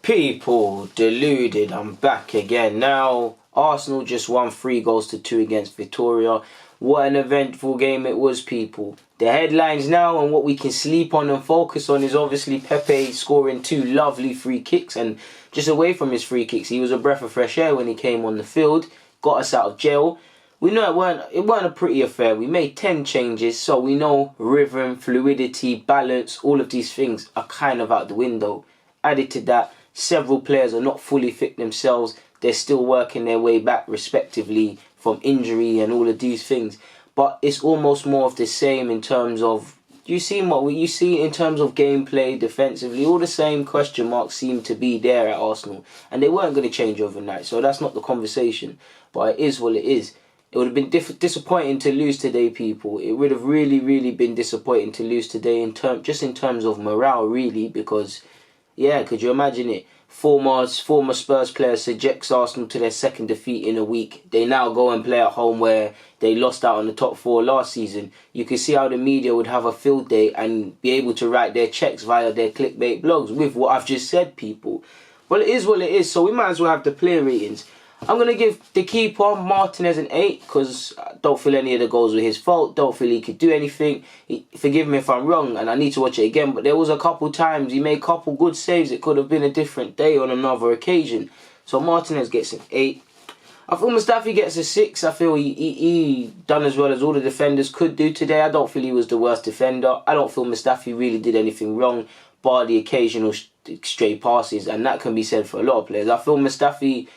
People, deluded, I'm back again. Now, Arsenal just won 3-2 against Vitória. What an eventful game it was, people. The headlines now and what we can sleep on and focus on is obviously Pepe scoring 2 lovely free kicks. And just away from his free kicks, he was a breath of fresh air when he came on the field. Got us out of jail. We know it weren't a pretty affair. We made 10 changes, so we know rhythm, fluidity, balance, all of these things are kind of out the window. Added to that, several players are not fully fit themselves. They're still working their way back respectively from injury and all of these things. But it's almost more of the same in terms of, you see in terms of gameplay, defensively, all the same question marks seem to be there at Arsenal. And they weren't going to change overnight, so that's not the conversation. But it is what it is. It would have been disappointing to lose today, people. It would have really been disappointing to lose today just in terms of morale, really, because, yeah, could you imagine it? Former Spurs player subjects Arsenal to their second defeat in a week. They now go and play at home where they lost out on the top 4 last season. You can see how the media would have a field day and be able to write their checks via their clickbait blogs with what I've just said, people. Well, it is what it is, so we might as well have the player ratings. I'm going to give the keeper, Martinez, an 8 because I don't feel any of the goals were his fault. Don't feel he could do anything. Forgive me if I'm wrong and I need to watch it again, but there was a couple times he made a couple good saves. It could have been a different day on another occasion. So Martinez gets an 8. I feel Mustafi gets a 6. I feel he done as well as all the defenders could do today. I don't feel he was the worst defender. I don't feel Mustafi really did anything wrong, bar the occasional stray passes, and that can be said for a lot of players. I feel Mustafi...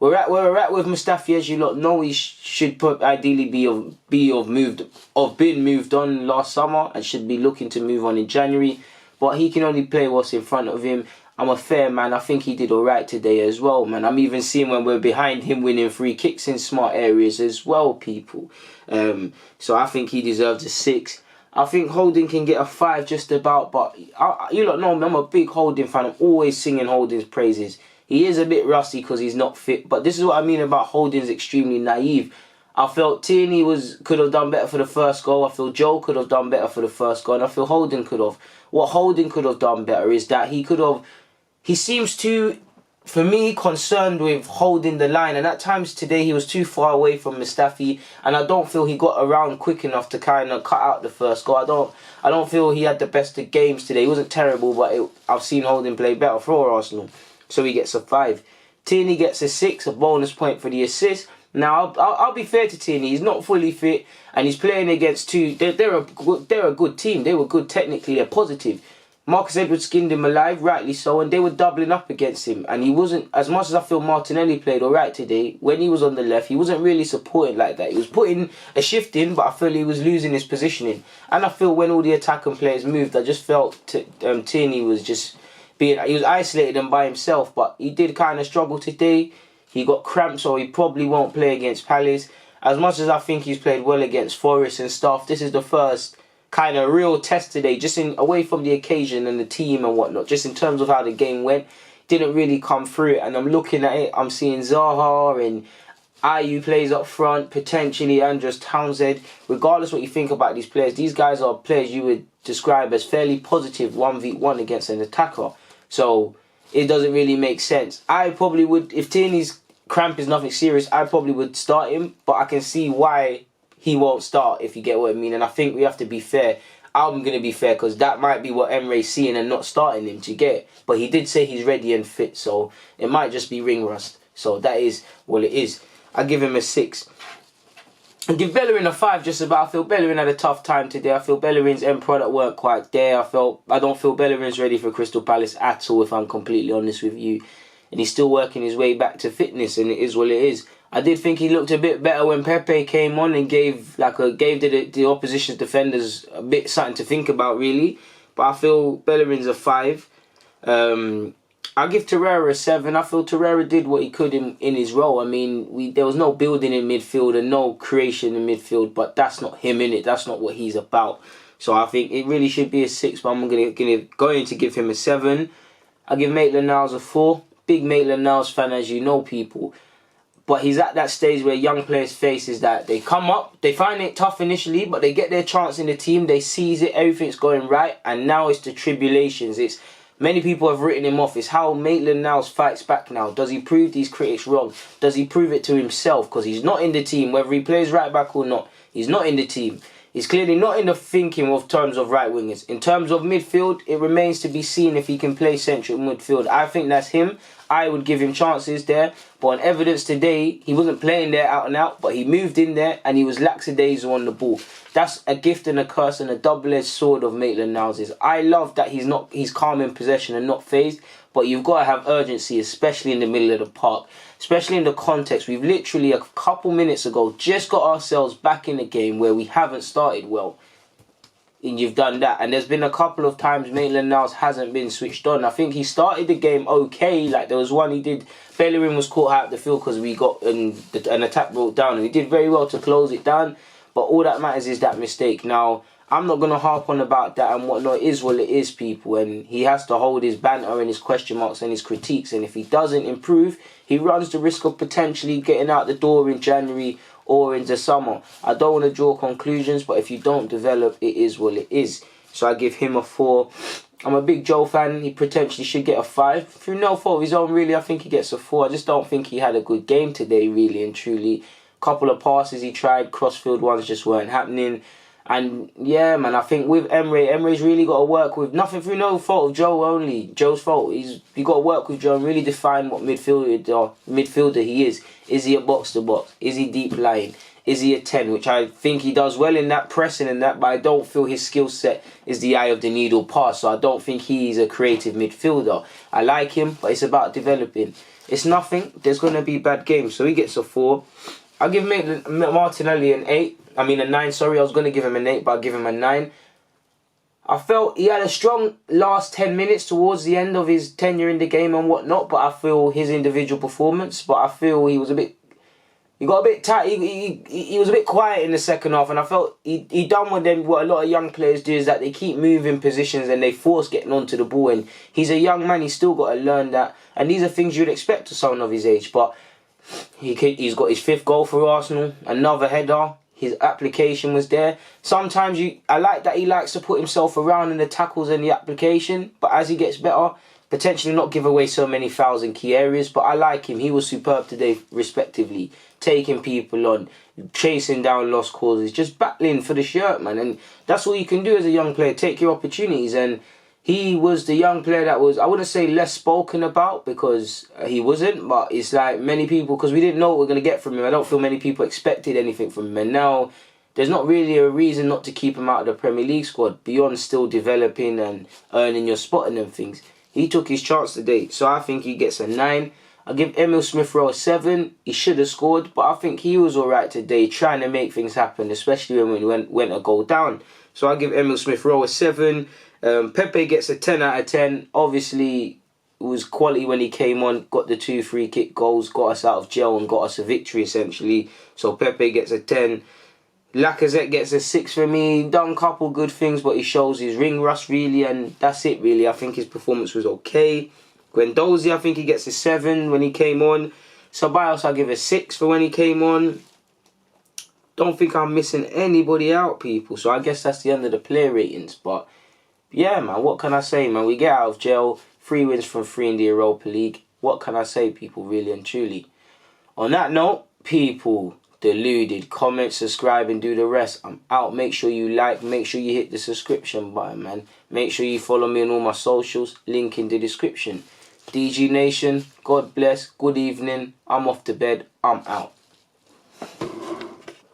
We're at with Mustafi, as you lot know, he should ideally been moved on last summer and should be looking to move on in January. But he can only play what's in front of him. I'm a fair man. I think he did alright today as well, man. I'm even seeing when we're behind him winning free kicks in smart areas as well, people. So I think he deserves a 6. I think Holding can get a 5 just about, but you lot know me, I'm a big Holding fan. I'm always singing Holding's praises. He is a bit rusty because he's not fit, but this is what I mean about Holding's extremely naive. I felt Tierney could have done better for the first goal. I feel Joe could have done better for the first goal, and I feel Holding could have. What Holding could have done better is that he seems too, for me, concerned with holding the line, and at times today he was too far away from Mustafi, and I don't feel he got around quick enough to kind of cut out the first goal. I don't feel he had the best of games today. He wasn't terrible, but I've seen Holding play better for Arsenal. So he gets a 5. Tierney gets a 6, a bonus point for the assist. Now, I'll be fair to Tierney. He's not fully fit, and he's playing against two. They're a good team. They were good technically. They're positive. Marcus Edwards skinned him alive, rightly so, and they were doubling up against him. And he wasn't, as much as I feel Martinelli played all right today, when he was on the left, he wasn't really supported like that. He was putting a shift in, but I feel he was losing his positioning. And I feel when all the attacking players moved, I just felt Tierney was just... he was isolated and by himself, but he did kind of struggle today. He got cramped, so he probably won't play against Palace. As much as I think he's played well against Forest and stuff, this is the first kind of real test today, just away from the occasion and the team and whatnot, just in terms of how the game went. Didn't really come through it, and I'm looking at it, I'm seeing Zaha and Ayew plays up front, potentially Andros Townsend. Regardless what you think about these players, these guys are players you would describe as fairly positive 1v1 against an attacker. So it doesn't really make sense. I probably would, if Tierney's cramp is nothing serious, I probably would start him, but I can see why he won't start, if you get what I mean. And I think we have to be fair. I'm going to be fair because that might be what Emery's seeing and not starting him to get. But he did say he's ready and fit, so it might just be ring rust. So that is what it is. I give him a 6. I give Bellerin a 5 just about. I feel Bellerin had a tough time today. I feel Bellerin's end product weren't quite there. I don't feel Bellerin's ready for Crystal Palace at all, if I'm completely honest with you. And he's still working his way back to fitness, and it is what it is. I did think he looked a bit better when Pepe came on and gave the opposition's defenders a bit something to think about, really. But I feel Bellerin's a 5. I'll give Torreira a 7. I feel Torreira did what he could in his role. I mean, there was no building in midfield and no creation in midfield, but that's not him, innit? That's not what he's about. So I think it really should be a 6, but I'm going to give him a 7. I'll give Maitland-Niles a 4. Big Maitland-Niles fan, as you know, people. But he's at that stage where young players face is that they come up, they find it tough initially, but they get their chance in the team, they seize it, everything's going right, and now it's the tribulations. It's Many people have written him off. It's how Maitland-Niles fights back now. Does he prove these critics wrong? Does he prove it to himself? Because he's not in the team, whether he plays right back or not. He's not in the team. He's clearly not in the thinking of terms of right wingers. In terms of midfield, it remains to be seen if he can play central midfield. I think that's him. I would give him chances there. But on evidence today, he wasn't playing there out and out, but he moved in there and he was lackadaisical on the ball. That's a gift and a curse and a double-edged sword of Maitland-Niles. I love that he's calm in possession and not phased, but you've got to have urgency, especially in the middle of the park, especially in the context. We've literally a couple minutes ago just got ourselves back in the game where we haven't started well. And you've done that. And there's been a couple of times Maitland-Niles hasn't been switched on. I think he started the game okay. Like there was one he did. Bellerin was caught out of the field because we got an attack brought down. And he did very well to close it down. But all that matters is that mistake. Now, I'm not going to harp on about that and whatnot. It is what it is, people. And he has to hold his banter and his question marks and his critiques. And if he doesn't improve, he runs the risk of potentially getting out the door in January or in the summer. I don't want to draw conclusions, but if you don't develop, it is what it is. So I give him a 4. I'm a big Joe fan. He potentially should get a 5. Through no fault of his own, really, I think he gets a 4. I just don't think he had a good game today, really and truly. Couple of passes he tried, crossfield ones just weren't happening. And yeah, man, I think with Emery's really got to work with nothing through no fault of Joe only. Joe's fault. You got to work with Joe and really define what midfielder he is. Is he a box to box? Is he deep lying? Is he a 10? Which I think he does well in that pressing and that, but I don't feel his skill set is the eye of the needle pass. So I don't think he's a creative midfielder. I like him, but it's about developing. It's nothing. There's going to be bad games, so he gets a 4. I'll give Martinelli an 8. I mean a 9, sorry. I was going to give him an 8, but I'll give him a 9. I felt he had a strong last 10 minutes towards the end of his tenure in the game and whatnot, but I feel his individual performance, but I feel he was a bit... He got a bit tight. He was a bit quiet in the second half, and I felt he done with them. What a lot of young players do is that they keep moving positions and they force getting onto the ball. And he's a young man. He's still got to learn that. And these are things you'd expect of someone of his age. But he's got his 5th goal for Arsenal. Another header. His application was there. Sometimes I like that he likes to put himself around in the tackles and the application. But as he gets better, potentially not give away so many fouls in key areas. But I like him. He was superb today, respectively. Taking people on, chasing down lost causes, just battling for the shirt, man. And that's all you can do as a young player. Take your opportunities. And he was the young player that was, I wouldn't say less spoken about, because he wasn't, but it's like many people, because we didn't know what we are going to get from him. I don't feel many people expected anything from him. And now there's not really a reason not to keep him out of the Premier League squad, beyond still developing and earning your spot and them things. He took his chance today, so I think he gets a 9. I give Emile Smith-Rowe a 7. He should have scored, but I think he was alright today, trying to make things happen, especially when we went a goal down. So I give Emile Smith-Rowe a 7. Pepe gets a 10 out of 10. Obviously, it was quality when he came on, got the 2 free kick goals, got us out of jail and got us a victory, essentially. So Pepe gets a 10. Lacazette gets a 6 for me. Done a couple good things, but he shows his ring rust, really, and that's it, really. I think his performance was okay. Guendouzi, I think he gets a 7 when he came on. Ceballos, I'll give a 6 for when he came on. Don't think I'm missing anybody out, people. So I guess that's the end of the player ratings. But yeah, man, what can I say, man? We get out of jail. 3 wins from 3 in the Europa League. What can I say, people, really and truly? On that note, people, Deluded. Comment, subscribe, and do the rest. I'm out. Make sure you like. Make sure you hit the subscription button, man. Make sure you follow me on all my socials. Link in the description. DG Nation, God bless, good evening, I'm off to bed, I'm out.